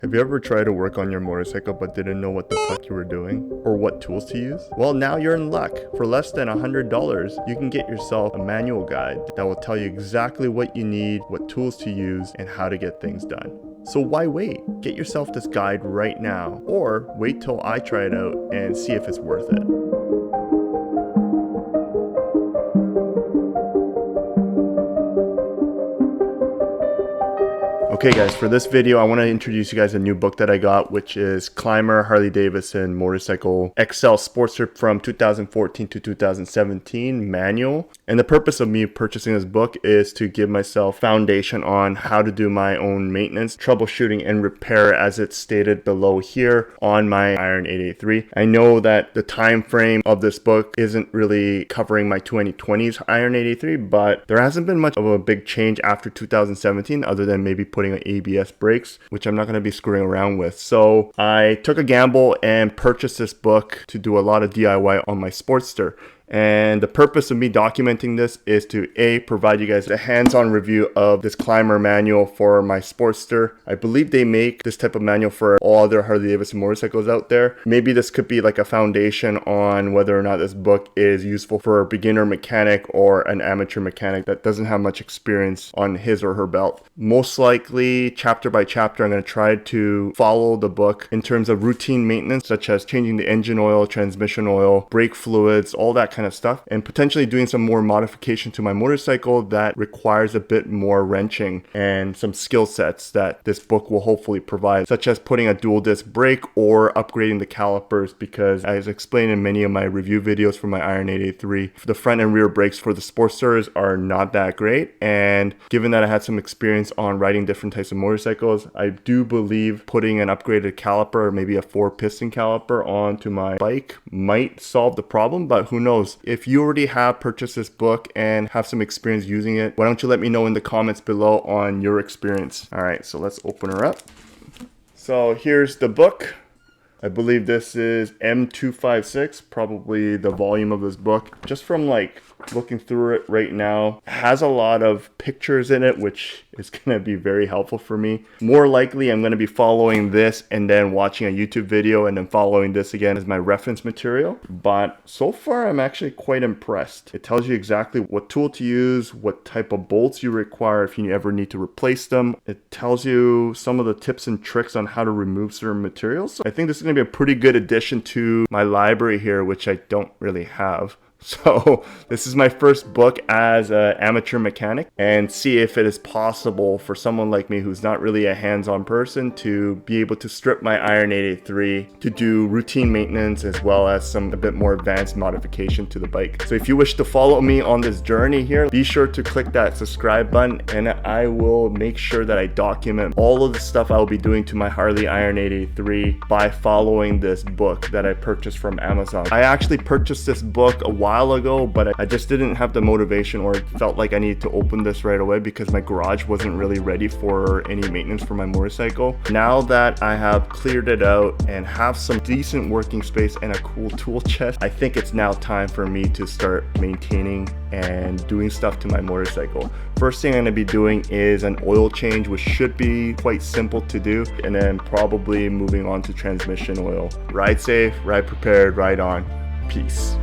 Have you ever tried to work on your motorcycle but didn't know what the fuck you were doing? Or what tools to use? Well, now you're in luck. For less than $100, you can get yourself a manual guide that will tell you exactly what you need, what tools to use, and how to get things done. So why wait? Get yourself this guide right now, or wait till I try it out and see if it's worth it. Okay guys, for this video I want to introduce you guys a new book that I got, which is Clymer Harley-Davidson Motorcycle XL Sportster from 2014 to 2017 Manual. And the purpose of me purchasing this book is to give myself foundation on how to do my own maintenance, troubleshooting, and repair as it's stated below here on my Iron 883. I know that the time frame of this book isn't really covering my 2020s Iron 883, but there hasn't been much of a big change after 2017 other than maybe putting on ABS brakes, which I'm not going to be screwing around with. So I took a gamble and purchased this book to do a lot of DIY on my Sportster. And the purpose of me documenting this is to provide you guys a hands-on review of this Clymer manual for my Sportster. I believe they make this type of manual for all other Harley-Davidson motorcycles out there. Maybe this could be like a foundation on whether or not this book is useful for a beginner mechanic or an amateur mechanic that doesn't have much experience on his or her belt. Most likely, chapter by chapter, I'm going to try to follow the book in terms of routine maintenance, such as changing the engine oil, transmission oil, brake fluids, all that kind of stuff, and potentially doing some more modification to my motorcycle that requires a bit more wrenching and some skill sets that this book will hopefully provide, such as putting a dual disc brake or upgrading the calipers, because as explained in many of my review videos for my Iron 883, the front and rear brakes for the Sportsters are not that great. And given that I had some experience on riding different types of motorcycles, I do believe putting an upgraded caliper or maybe a 4-piston caliper onto my bike might solve the problem, but who knows? If you already have purchased this book and have some experience using it, why don't you let me know in the comments below on your experience. All right, so let's open her up. So here's the book. I believe this is M256, probably the volume of this book. Just from like looking through it right now, it has a lot of pictures in it, which is going to be very helpful for me. More likely, I'm going to be following this and then watching a YouTube video and then following this again as my reference material. But so far, I'm actually quite impressed. It tells you exactly what tool to use, what type of bolts you require if you ever need to replace them. It tells you some of the tips and tricks on how to remove certain materials. So I think this is going to be a pretty good addition to my library here, which I don't really have. So this is my first book as an amateur mechanic, and see if it is possible for someone like me who's not really a hands-on person to be able to strip my Iron 883 to do routine maintenance as well as a bit more advanced modification to the bike. So if you wish to follow me on this journey here, be sure to click that subscribe button, and I will make sure that I document all of the stuff I will be doing to my Harley Iron 883 by following this book that I purchased from Amazon. I actually purchased this book a while ago, but I just didn't have the motivation or felt like I needed to open this right away because my garage wasn't really ready for any maintenance for my motorcycle. Now that I have cleared it out and have some decent working space and a cool tool chest, I think it's now time for me to start maintaining and doing stuff to my motorcycle. First thing I'm going to be doing is an oil change, which should be quite simple to do, and then probably moving on to transmission oil. Ride safe, ride prepared, ride on. Peace.